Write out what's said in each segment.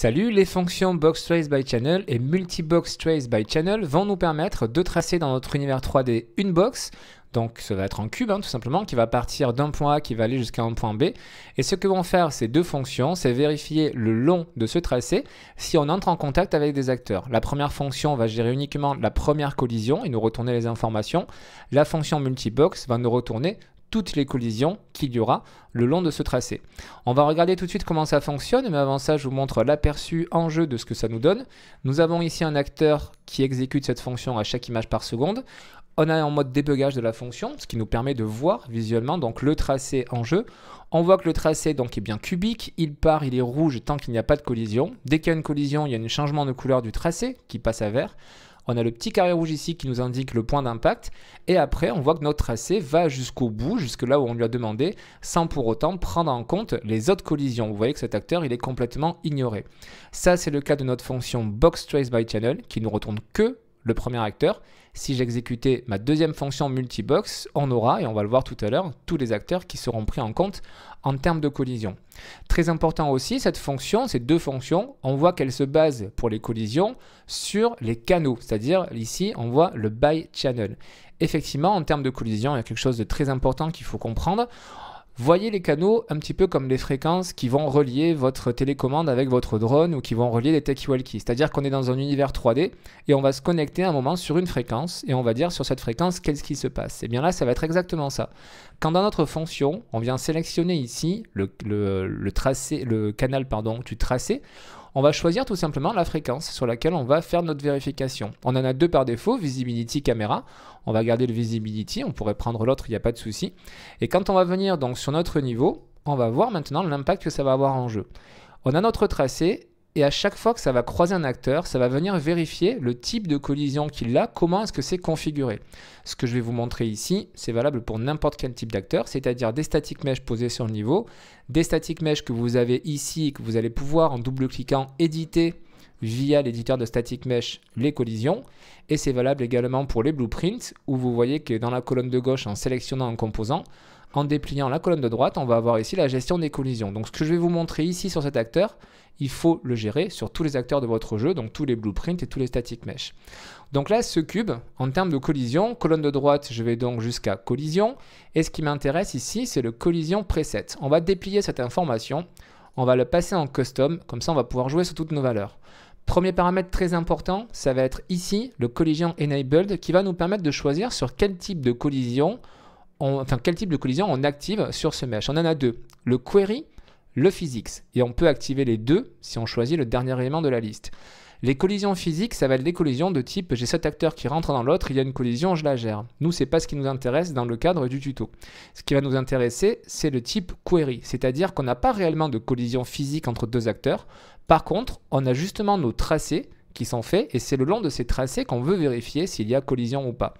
Salut, les fonctions boxTraceByChannel et multiboxTraceByChannel vont nous permettre de tracer dans notre univers 3D une box. Donc ça va être un cube tout simplement qui va partir d'un point A qui va aller jusqu'à un point B. Et ce que vont faire ces deux fonctions, c'est vérifier le long de ce tracé si on entre en contact avec des acteurs. La première fonction va gérer uniquement la première collision et nous retourner les informations. La fonction multibox va nous retourner toutes les collisions qu'il y aura le long de ce tracé. On va regarder tout de suite comment ça fonctionne, mais avant ça, je vous montre l'aperçu en jeu de ce que ça nous donne. Nous avons ici un acteur qui exécute cette fonction à chaque image par seconde. On a en mode débugage de la fonction, ce qui nous permet de voir visuellement donc le tracé en jeu. On voit que le tracé donc est bien cubique, il part, il est rouge tant qu'il n'y a pas de collision. Dès qu'il y a une collision, il y a un changement de couleur du tracé qui passe à vert. On a le petit carré rouge ici qui nous indique le point d'impact. Et après, on voit que notre tracé va jusqu'au bout, jusque là où on lui a demandé, sans pour autant prendre en compte les autres collisions. Vous voyez que cet acteur, il est complètement ignoré. Ça, c'est le cas de notre fonction boxTraceByChannel qui nous retourne que le premier acteur. Si j'exécutais ma deuxième fonction multibox, on aura, et on va le voir tout à l'heure, tous les acteurs qui seront pris en compte en termes de collision. Très important aussi, cette fonction, ces deux fonctions, on voit qu'elles se basent pour les collisions sur les canaux, c'est-à-dire ici on voit le by-channel. Effectivement, en termes de collision, il y a quelque chose de très important qu'il faut comprendre. Voyez les canaux un petit peu comme les fréquences qui vont relier votre télécommande avec votre drone ou qui vont relier les talkie-walkie. C'est-à-dire qu'on est dans un univers 3D et on va se connecter à un moment sur une fréquence et on va dire sur cette fréquence qu'est-ce qui se passe. Et bien là, ça va être exactement ça. Quand dans notre fonction, on vient sélectionner ici le canal du tracé, on va choisir tout simplement la fréquence sur laquelle on va faire notre vérification. On en a deux par défaut, Visibility, Caméra. On va garder le Visibility, on pourrait prendre l'autre, il n'y a pas de souci. Et quand on va venir donc sur notre niveau, on va voir maintenant l'impact que ça va avoir en jeu. On a notre tracé et à chaque fois que ça va croiser un acteur, ça va venir vérifier le type de collision qu'il a, comment est-ce que c'est configuré. Ce que je vais vous montrer ici, c'est valable pour n'importe quel type d'acteur, c'est-à-dire des static mesh posés sur le niveau, des static mesh que vous avez ici, que vous allez pouvoir en double-cliquant éditer via l'éditeur de static mesh les collisions, et c'est valable également pour les blueprints, où vous voyez que dans la colonne de gauche, en sélectionnant un composant, en dépliant la colonne de droite, on va avoir ici la gestion des collisions. Donc ce que je vais vous montrer ici sur cet acteur, il faut le gérer sur tous les acteurs de votre jeu, donc tous les blueprints et tous les static mesh. Donc là, ce cube, en termes de collision, colonne de droite, je vais donc jusqu'à collision. Et ce qui m'intéresse ici, c'est le collision preset. On va déplier cette information, on va le passer en custom, comme ça on va pouvoir jouer sur toutes nos valeurs. Premier paramètre très important, ça va être ici, le collision enabled, qui va nous permettre de choisir sur quel type de collision on active sur ce mesh. On en a deux, le query, le physics, et on peut activer les deux si on choisit le dernier élément de la liste. Les collisions physiques, ça va être des collisions de type j'ai cet acteur qui rentre dans l'autre, il y a une collision, je la gère. Nous, c'est pas ce qui nous intéresse dans le cadre du tuto. Ce qui va nous intéresser, c'est le type query, c'est-à-dire qu'on n'a pas réellement de collision physique entre deux acteurs. Par contre, on a justement nos tracés qui sont faits et c'est le long de ces tracés qu'on veut vérifier s'il y a collision ou pas.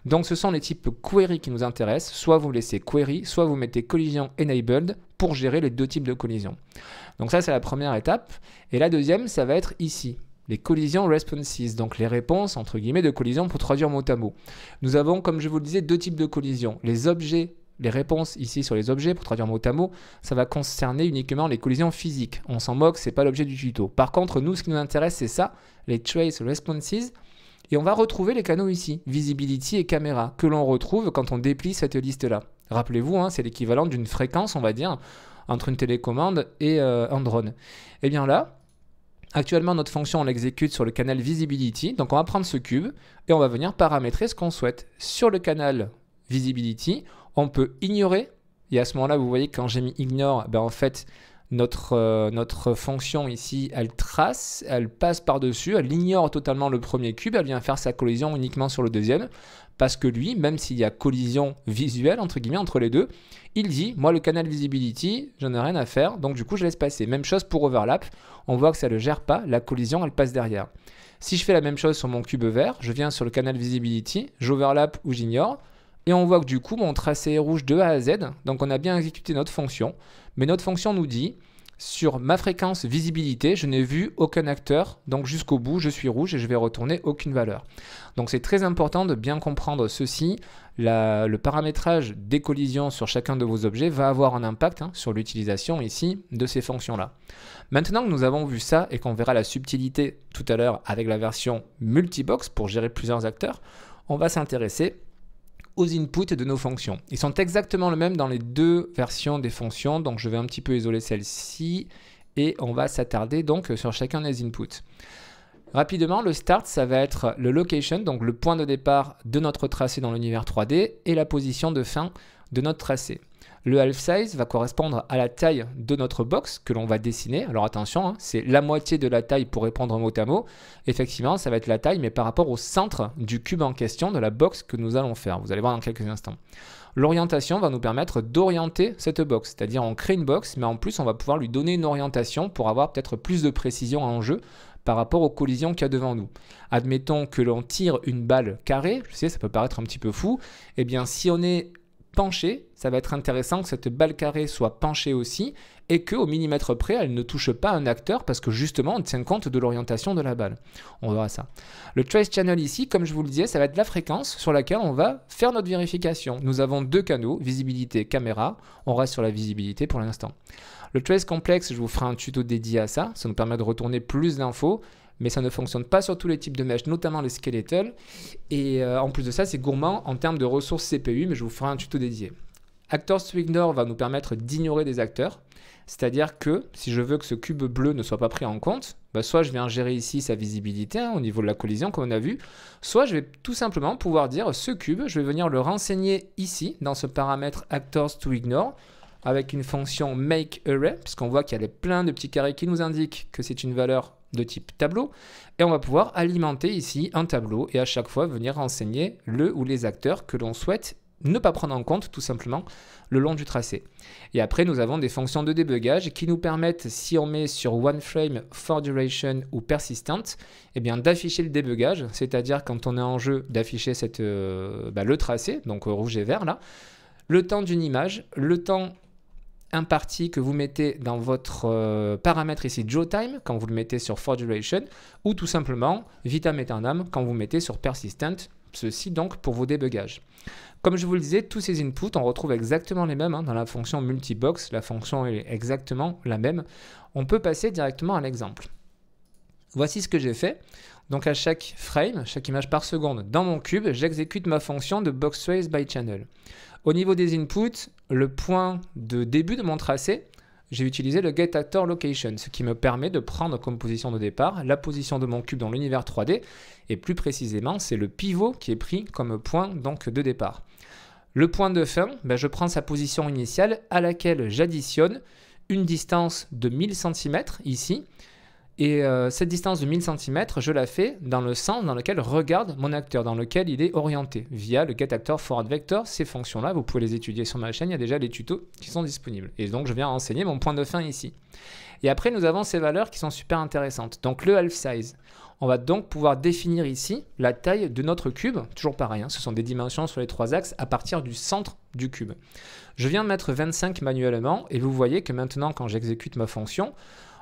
Donc ce sont les types query qui nous intéressent, soit vous laissez query, soit vous mettez collision enabled pour gérer les deux types de collisions. Donc ça c'est la première étape et la deuxième ça va être ici, les collisions responses, donc les réponses entre guillemets de collision pour traduire mot à mot. Nous avons comme je vous le disais deux types de collisions, les objets. Les réponses ici sur les objets, pour traduire mot à mot, ça va concerner uniquement les collisions physiques. On s'en moque, c'est pas l'objet du tuto. Par contre, nous, ce qui nous intéresse, c'est ça, les trace responses. Et on va retrouver les canaux ici, visibility et caméra, que l'on retrouve quand on déplie cette liste-là. Rappelez-vous, hein, c'est l'équivalent d'une fréquence, on va dire, entre une télécommande et un drone. Et bien là, actuellement, notre fonction, on l'exécute sur le canal visibility. Donc, on va prendre ce cube et on va venir paramétrer ce qu'on souhaite. Sur le canal visibility, on peut ignorer, et à ce moment-là, vous voyez que quand j'ai mis ignore, ben en fait, notre fonction ici, elle trace, elle passe par-dessus, elle ignore totalement le premier cube, elle vient faire sa collision uniquement sur le deuxième, parce que lui, même s'il y a collision visuelle, entre guillemets, entre les deux, il dit, moi, le canal visibility, j'en ai rien à faire, donc du coup, je laisse passer. Même chose pour overlap, on voit que ça ne le gère pas, la collision, elle passe derrière. Si je fais la même chose sur mon cube vert, je viens sur le canal visibility, j'overlap ou j'ignore, et on voit que du coup, mon tracé est rouge de A à Z. Donc, on a bien exécuté notre fonction. Mais notre fonction nous dit, sur ma fréquence visibilité, je n'ai vu aucun acteur, donc jusqu'au bout, je suis rouge et je vais retourner aucune valeur. Donc c'est très important de bien comprendre ceci. Le paramétrage des collisions sur chacun de vos objets va avoir un impact sur l'utilisation ici de ces fonctions-là. Maintenant que nous avons vu ça et qu'on verra la subtilité tout à l'heure avec la version multibox pour gérer plusieurs acteurs, on va s'intéresser aux inputs de nos fonctions. Ils sont exactement les mêmes dans les deux versions des fonctions, donc je vais un petit peu isoler celle-ci et on va s'attarder donc sur chacun des inputs. Rapidement, le start, ça va être le location, donc le point de départ de notre tracé dans l'univers 3D et la position de fin de notre tracé. Le half size va correspondre à la taille de notre box que l'on va dessiner. Alors attention, c'est la moitié de la taille pour répondre mot à mot. Effectivement, ça va être la taille, mais par rapport au centre du cube en question, de la box que nous allons faire. Vous allez voir dans quelques instants. L'orientation va nous permettre d'orienter cette box, c'est-à-dire on crée une box, mais en plus on va pouvoir lui donner une orientation pour avoir peut-être plus de précision en jeu par rapport aux collisions qu'il y a devant nous. Admettons que l'on tire une balle carrée, je sais ça peut paraître un petit peu fou, eh bien si on est penchée, ça va être intéressant que cette balle carrée soit penchée aussi et qu'au millimètre près, elle ne touche pas un acteur parce que justement, on tient compte de l'orientation de la balle. On verra ça. Le trace channel ici, comme je vous le disais, ça va être la fréquence sur laquelle on va faire notre vérification. Nous avons deux canaux, visibilité, caméra. On reste sur la visibilité pour l'instant. Le trace complexe, je vous ferai un tuto dédié à ça. Ça nous permet de retourner plus d'infos. Mais ça ne fonctionne pas sur tous les types de mèches, notamment les skeletal. Et en plus de ça, c'est gourmand en termes de ressources CPU, mais je vous ferai un tuto dédié. Actors to ignore va nous permettre d'ignorer des acteurs. C'est-à-dire que si je veux que ce cube bleu ne soit pas pris en compte, soit je viens gérer ici sa visibilité au niveau de la collision, comme on a vu, soit je vais tout simplement pouvoir dire ce cube, je vais venir le renseigner ici, dans ce paramètre actors to ignore, avec une fonction make array, puisqu'on voit qu'il y a plein de petits carrés qui nous indiquent que c'est une valeur de type tableau, et on va pouvoir alimenter ici un tableau et à chaque fois venir renseigner le ou les acteurs que l'on souhaite ne pas prendre en compte tout simplement le long du tracé. Et après nous avons des fonctions de débugage qui nous permettent, si on met sur OneFrame, For Duration ou Persistent, eh bien d'afficher le débugage, c'est-à-dire quand on est en jeu d'afficher le tracé, donc rouge et vert là, le temps d'une image, le temps imparti que vous mettez dans votre paramètre ici JawTime quand vous le mettez sur For Duration ou tout simplement vitam aeternam quand vous mettez sur Persistent, ceci donc pour vos débugages. Comme je vous le disais, tous ces inputs, on retrouve exactement les mêmes dans la fonction multibox, la fonction est exactement la même. On peut passer directement à l'exemple. Voici ce que j'ai fait. Donc à chaque frame, chaque image par seconde dans mon cube, j'exécute ma fonction de boxTraceByChannel. Au niveau des inputs, le point de début de mon tracé, j'ai utilisé le getActorLocation, ce qui me permet de prendre comme position de départ la position de mon cube dans l'univers 3D, et plus précisément, c'est le pivot qui est pris comme point donc, de départ. Le point de fin, je prends sa position initiale à laquelle j'additionne une distance de 1000 cm ici, et cette distance de 1000 cm, je la fais dans le sens dans lequel regarde mon acteur, dans lequel il est orienté, via le getActorForwardVector. Ces fonctions-là, vous pouvez les étudier sur ma chaîne, il y a déjà les tutos qui sont disponibles. Et donc, je viens renseigner mon point de fin ici. Et après, nous avons ces valeurs qui sont super intéressantes. Donc, le half size. On va donc pouvoir définir ici la taille de notre cube. Toujours pareil, ce sont des dimensions sur les trois axes à partir du centre du cube. Je viens de mettre 25 manuellement et vous voyez que maintenant, quand j'exécute ma fonction,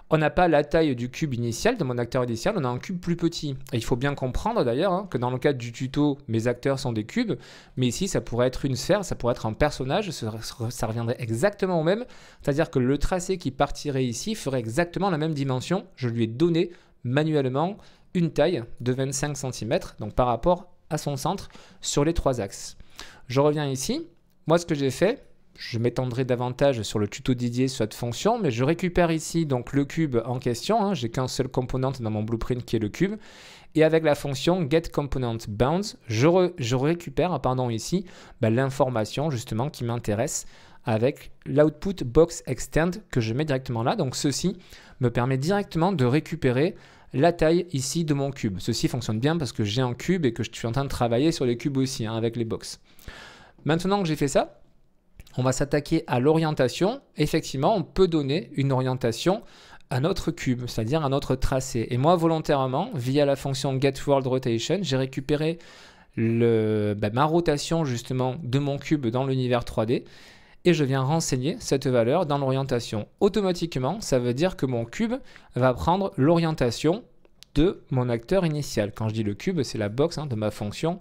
on n'a pas la taille du cube initial, de mon acteur initial, on a un cube plus petit. Et il faut bien comprendre d'ailleurs que dans le cadre du tuto, mes acteurs sont des cubes, mais ici ça pourrait être une sphère, ça pourrait être un personnage, ça reviendrait exactement au même, c'est-à-dire que le tracé qui partirait ici ferait exactement la même dimension. Je lui ai donné manuellement une taille de 25 cm, donc par rapport à son centre sur les trois axes. Je reviens ici, moi ce que j'ai fait, je m'étendrai davantage sur le tuto dédié sur cette fonction, mais je récupère ici donc le cube en question. J'ai qu'un seul component dans mon blueprint qui est le cube. Et avec la fonction getComponentBounds, je récupère ici l'information justement qui m'intéresse avec l'output box extend que je mets directement là. Donc ceci me permet directement de récupérer la taille ici de mon cube. Ceci fonctionne bien parce que j'ai un cube et que je suis en train de travailler sur les cubes aussi avec les box. Maintenant que j'ai fait ça, on va s'attaquer à l'orientation. Effectivement, on peut donner une orientation à notre cube, c'est-à-dire à notre tracé. Et moi, volontairement, via la fonction getWorldRotation, j'ai récupéré ma rotation justement de mon cube dans l'univers 3D. et je viens renseigner cette valeur dans l'orientation. Automatiquement, ça veut dire que mon cube va prendre l'orientation de mon acteur initial. Quand je dis le cube, c'est la box de ma fonction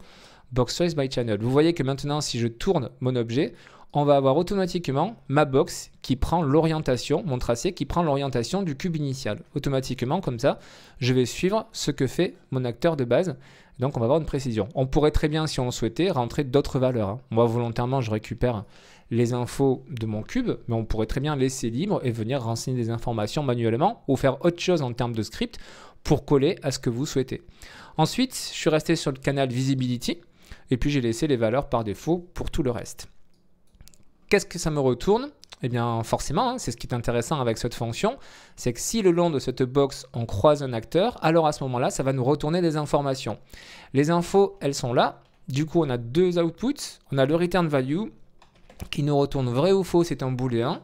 boxTraceByChannel. Vous voyez que maintenant, si je tourne mon objet, on va avoir automatiquement ma box qui prend l'orientation, mon tracé qui prend l'orientation du cube initial. Automatiquement, comme ça, je vais suivre ce que fait mon acteur de base. Donc, on va avoir une précision. On pourrait très bien, si on le souhaitait, rentrer d'autres valeurs. Moi, volontairement, je récupère les infos de mon cube, mais on pourrait très bien laisser libre et venir renseigner des informations manuellement ou faire autre chose en termes de script pour coller à ce que vous souhaitez. Ensuite, je suis resté sur le canal Visibility et puis j'ai laissé les valeurs par défaut pour tout le reste. Qu'est-ce que ça me retourne? Eh bien, forcément, c'est ce qui est intéressant avec cette fonction, c'est que si le long de cette box, on croise un acteur, alors à ce moment-là, ça va nous retourner des informations. Les infos, elles sont là. Du coup, on a deux outputs. On a le return value qui nous retourne vrai ou faux, c'est un booléen.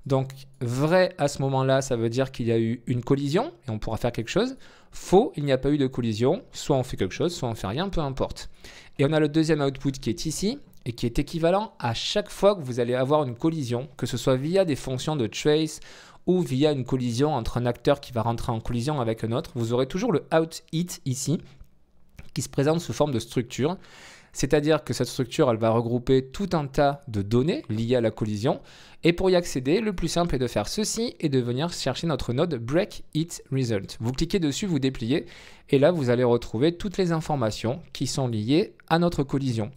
Donc, vrai, à ce moment-là, ça veut dire qu'il y a eu une collision et on pourra faire quelque chose. Faux, il n'y a pas eu de collision. Soit on fait quelque chose, soit on fait rien, peu importe. Et on a le deuxième output qui est ici, et qui est équivalent à chaque fois que vous allez avoir une collision, que ce soit via des fonctions de trace ou via une collision entre un acteur qui va rentrer en collision avec un autre. Vous aurez toujours le out-it ici, qui se présente sous forme de structure. C'est-à-dire que cette structure, elle va regrouper tout un tas de données liées à la collision. Et pour y accéder, le plus simple est de faire ceci et de venir chercher notre node breakItResult. Vous cliquez dessus, vous dépliez, et là, vous allez retrouver toutes les informations qui sont liées à notre collision.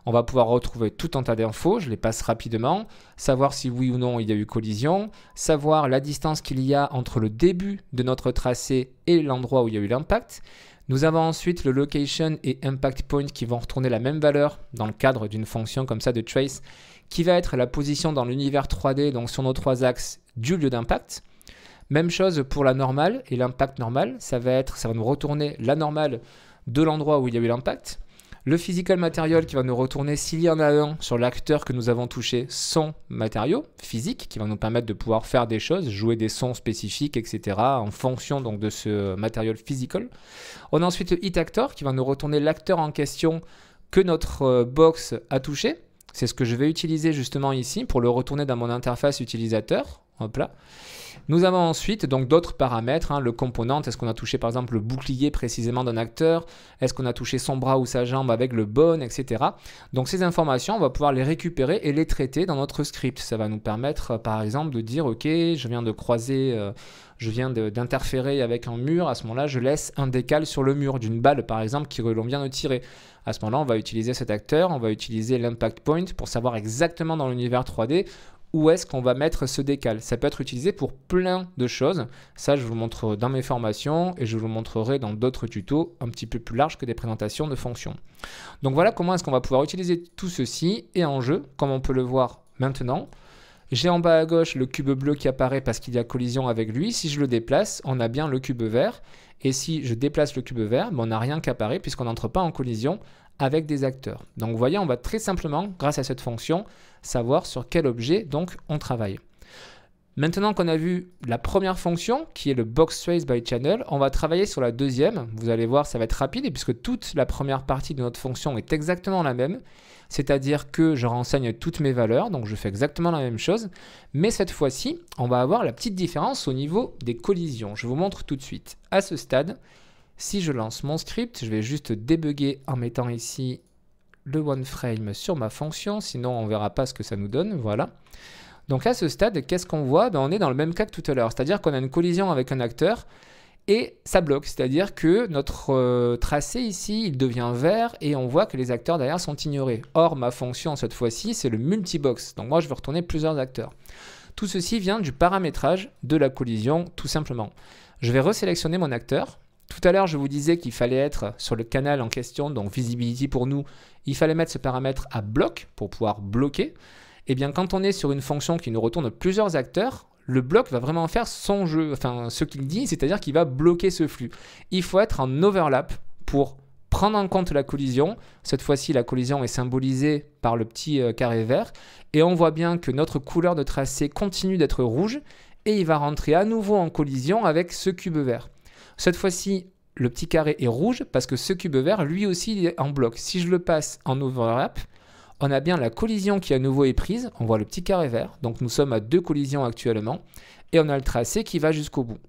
On va pouvoir retrouver tout un tas d'infos, je les passe rapidement, savoir si oui ou non il y a eu collision, savoir la distance qu'il y a entre le début de notre tracé et l'endroit où il y a eu l'impact. Nous avons ensuite le location et impact point qui vont retourner la même valeur dans le cadre d'une fonction comme ça de trace, qui va être la position dans l'univers 3D, donc sur nos trois axes du lieu d'impact. Même chose pour la normale et l'impact normal, ça va nous retourner la normale de l'endroit où il y a eu l'impact. Le physical material qui va nous retourner, s'il y en a un sur l'acteur que nous avons touché, son matériau physique qui va nous permettre de pouvoir faire des choses, jouer des sons spécifiques, etc. en fonction donc de ce matériel physical. On a ensuite le hit actor qui va nous retourner l'acteur en question que notre box a touché. C'est ce que je vais utiliser justement ici pour le retourner dans mon interface utilisateur. Hop là. Nous avons ensuite donc d'autres paramètres, le component, est-ce qu'on a touché par exemple le bouclier précisément d'un acteur, est-ce qu'on a touché son bras ou sa jambe avec le bone, etc. Donc ces informations, on va pouvoir les récupérer et les traiter dans notre script. Ça va nous permettre par exemple de dire ok, je viens de croiser, je viens d'interférer avec un mur, à ce moment-là je laisse un décal sur le mur d'une balle par exemple que l'on vient de tirer. À ce moment-là on va utiliser cet acteur, on va utiliser l'impact point pour savoir exactement dans l'univers 3D où est-ce qu'on va mettre ce décal. Ça peut être utilisé pour plein de choses. Ça, je vous le montre dans mes formations et je vous le montrerai dans d'autres tutos un petit peu plus larges que des présentations de fonctions. Donc voilà comment est-ce qu'on va pouvoir utiliser tout ceci et en jeu, comme on peut le voir maintenant. J'ai en bas à gauche le cube bleu qui apparaît parce qu'il y a collision avec lui. Si je le déplace, on a bien le cube vert. Et si je déplace le cube vert, on n'a rien qui apparaît puisqu'on n'entre pas en collision avec des acteurs. Donc vous voyez, on va très simplement, grâce à cette fonction, savoir sur quel objet donc on travaille. Maintenant qu'on a vu la première fonction, qui est le boxTraceByChannel, on va travailler sur la deuxième. Vous allez voir, ça va être rapide, et puisque toute la première partie de notre fonction est exactement la même, c'est-à-dire que je renseigne toutes mes valeurs, donc je fais exactement la même chose, mais cette fois-ci, on va avoir la petite différence au niveau des collisions. Je vous montre tout de suite. À ce stade, si je lance mon script, je vais juste débugger en mettant ici le OneFrame sur ma fonction, sinon on ne verra pas ce que ça nous donne, voilà. Donc à ce stade, qu'est-ce qu'on voit? On est dans le même cas que tout à l'heure, c'est-à-dire qu'on a une collision avec un acteur et ça bloque, c'est-à-dire que notre tracé ici, il devient vert et on voit que les acteurs derrière sont ignorés. Or, ma fonction cette fois-ci, c'est le multibox, donc moi je veux retourner plusieurs acteurs. Tout ceci vient du paramétrage de la collision, tout simplement. Je vais resélectionner mon acteur. Tout à l'heure, je vous disais qu'il fallait être sur le canal en question, donc Visibility pour nous, il fallait mettre ce paramètre à bloc pour pouvoir bloquer. Et bien, quand on est sur une fonction qui nous retourne plusieurs acteurs, le bloc va vraiment faire son jeu, enfin ce qu'il dit, c'est-à-dire qu'il va bloquer ce flux. Il faut être en overlap pour prendre en compte la collision. Cette fois-ci, la collision est symbolisée par le petit carré vert. Et on voit bien que notre couleur de tracé continue d'être rouge et il va rentrer à nouveau en collision avec ce cube vert. Cette fois-ci, le petit carré est rouge parce que ce cube vert, lui aussi, il est en bloc. Si je le passe en overlap, on a bien la collision qui à nouveau est prise, on voit le petit carré vert, donc nous sommes à 2 collisions actuellement, et on a le tracé qui va jusqu'au bout.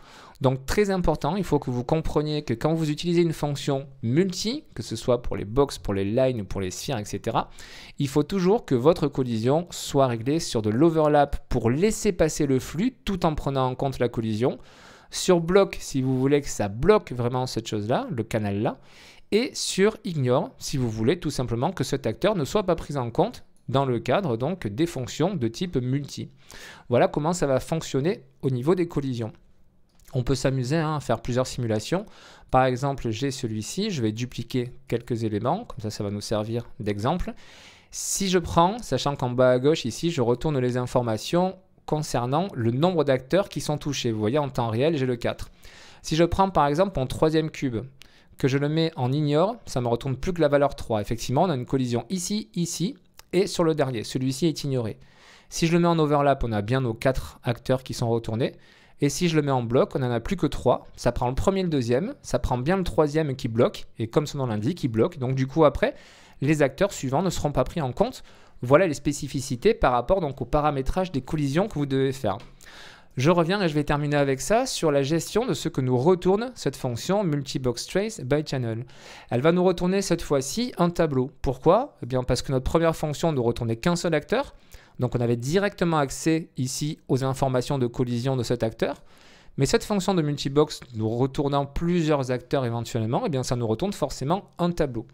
Donc très important, il faut que vous compreniez que quand vous utilisez une fonction multi, que ce soit pour les box, pour les lines, pour les sphères, etc., il faut toujours que votre collision soit réglée sur de l'overlap pour laisser passer le flux tout en prenant en compte la collision, sur bloc si vous voulez que ça bloque vraiment cette chose-là, le canal-là, et sur ignore si vous voulez tout simplement que cet acteur ne soit pas pris en compte dans le cadre donc des fonctions de type multi. Voilà comment ça va fonctionner au niveau des collisions. On peut s'amuser à faire plusieurs simulations. Par exemple, j'ai celui-ci, je vais dupliquer quelques éléments, comme ça, ça va nous servir d'exemple. Si je prends, sachant qu'en bas à gauche ici, je retourne les informations concernant le nombre d'acteurs qui sont touchés. Vous voyez, en temps réel, j'ai le 4. Si je prends par exemple mon troisième cube, que je le mets en ignore, ça me retourne plus que la valeur 3. Effectivement, on a une collision ici, ici, et sur le dernier. Celui-ci est ignoré. Si je le mets en overlap, on a bien nos 4 acteurs qui sont retournés. Et si je le mets en bloc, on n'en a plus que 3. Ça prend le premier et le deuxième. Ça prend bien le troisième qui bloque. Et comme son nom l'indique, il bloque. Donc du coup, après, les acteurs suivants ne seront pas pris en compte. Voilà les spécificités par rapport donc, au paramétrage des collisions que vous devez faire. Je reviens et je vais terminer avec ça sur la gestion de ce que nous retourne cette fonction multiboxTraceByChannel. Elle va nous retourner cette fois-ci un tableau. Pourquoi? Eh bien parce que notre première fonction ne retournait qu'un seul acteur. Donc on avait directement accès ici aux informations de collision de cet acteur. Mais cette fonction de multibox nous retournant plusieurs acteurs éventuellement, eh bien ça nous retourne forcément un tableau.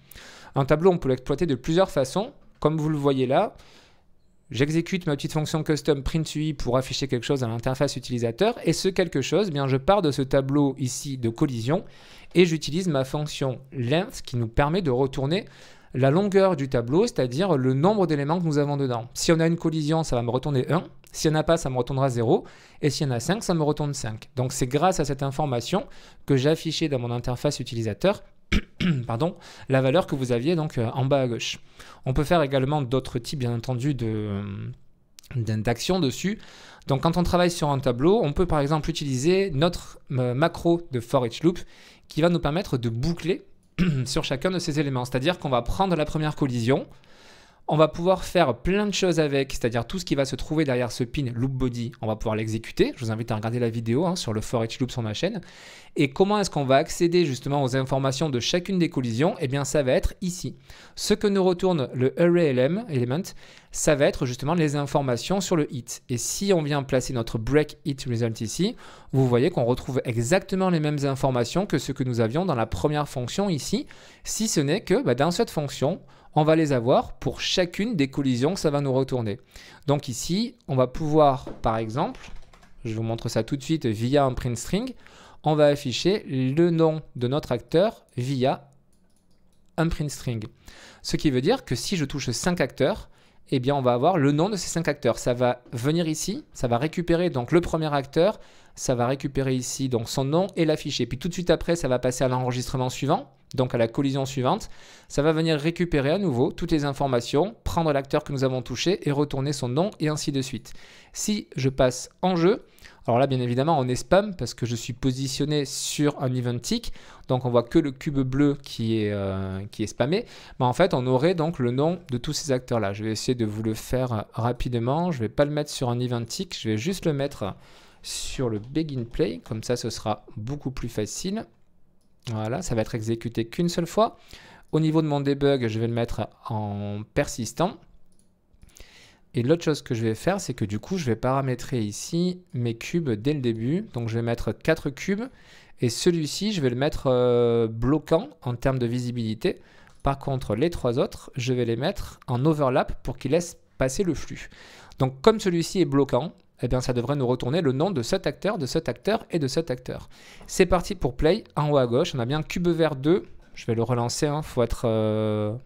Un tableau, on peut l'exploiter de plusieurs façons. Comme vous le voyez là, j'exécute ma petite fonction custom printUI pour afficher quelque chose à l'interface utilisateur. Et ce quelque chose, eh bien je pars de ce tableau ici de collision et j'utilise ma fonction length qui nous permet de retourner la longueur du tableau, c'est-à-dire le nombre d'éléments que nous avons dedans. Si on a une collision, ça va me retourner 1. S'il n'y en a pas, ça me retournera 0. Et s'il y en a 5, ça me retourne 5. Donc c'est grâce à cette information que j'ai affiché dans mon interface utilisateur pardon, la valeur que vous aviez donc en bas à gauche. On peut faire également d'autres types, bien entendu, d'actions dessus. Donc quand on travaille sur un tableau, on peut par exemple utiliser notre macro de forEachLoop qui va nous permettre de boucler sur chacun de ces éléments. C'est-à-dire qu'on va prendre la première collision, on va pouvoir faire plein de choses avec, c'est-à-dire tout ce qui va se trouver derrière ce pin loop body, on va pouvoir l'exécuter. Je vous invite à regarder la vidéo sur le forEachLoop sur ma chaîne. Et comment est-ce qu'on va accéder justement aux informations de chacune des collisions? Eh bien, ça va être ici. Ce que nous retourne le ArrayElement, ça va être justement les informations sur le hit. Et si on vient placer notre break hit result ici, vous voyez qu'on retrouve exactement les mêmes informations que ce que nous avions dans la première fonction ici, si ce n'est que dans cette fonction, on va les avoir pour chacune des collisions que ça va nous retourner. Donc ici, on va pouvoir, par exemple, je vous montre ça tout de suite via un print string, on va afficher le nom de notre acteur via un print string. Ce qui veut dire que si je touche 5 acteurs, eh bien on va avoir le nom de ces 5 acteurs. Ça va venir ici, ça va récupérer donc le premier acteur, ça va récupérer ici donc son nom et l'afficher. Puis tout de suite après, ça va passer à l'enregistrement suivant, donc à la collision suivante. Ça va venir récupérer à nouveau toutes les informations, prendre l'acteur que nous avons touché et retourner son nom et ainsi de suite. Si je passe en jeu, alors là bien évidemment on est spam parce que je suis positionné sur un event tick, donc on voit que le cube bleu qui est spammé. Mais en fait on aurait donc le nom de tous ces acteurs là. Je vais essayer de vous le faire rapidement, je ne vais pas le mettre sur un event tick, je vais juste le mettre sur le begin play, comme ça ce sera beaucoup plus facile. Voilà, ça va être exécuté qu'une seule fois. Au niveau de mon debug, je vais le mettre en persistant. Et l'autre chose que je vais faire, c'est que du coup, je vais paramétrer ici mes cubes dès le début. Donc je vais mettre 4 cubes. Et celui-ci, je vais le mettre bloquant en termes de visibilité. Par contre, les 3 autres, je vais les mettre en overlap pour qu'ils laissent passer le flux. Donc comme celui-ci est bloquant, eh bien, ça devrait nous retourner le nom de cet acteur, de cet acteur et de cet acteur. C'est parti pour play. En haut à gauche, on a bien cube vert 2. Je vais le relancer. Faut être,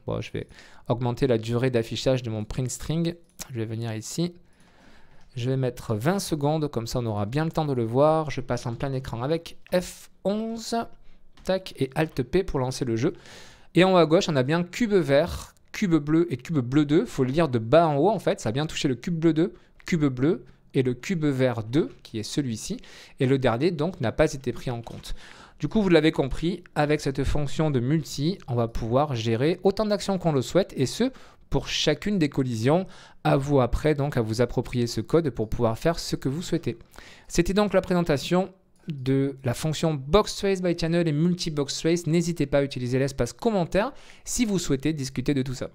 bon, je vais augmenter la durée d'affichage de mon print string. Je vais venir ici. Je vais mettre 20 secondes. Comme ça, on aura bien le temps de le voir. Je passe en plein écran avec F11. Tac, et Alt P pour lancer le jeu. Et en haut à gauche, on a bien cube vert, cube bleu et cube bleu 2. Il faut le lire de bas en haut, en fait. Ça a bien touché le cube bleu 2, cube bleu et le cube vert 2, qui est celui-ci. Et le dernier, donc, n'a pas été pris en compte. Du coup, vous l'avez compris, avec cette fonction de multi, on va pouvoir gérer autant d'actions qu'on le souhaite, et ce, pour chacune des collisions. À vous après donc à vous approprier ce code pour pouvoir faire ce que vous souhaitez. C'était donc la présentation de la fonction BoxTrace by Channel et Multi-Box Trace. N'hésitez pas à utiliser l'espace commentaire si vous souhaitez discuter de tout ça.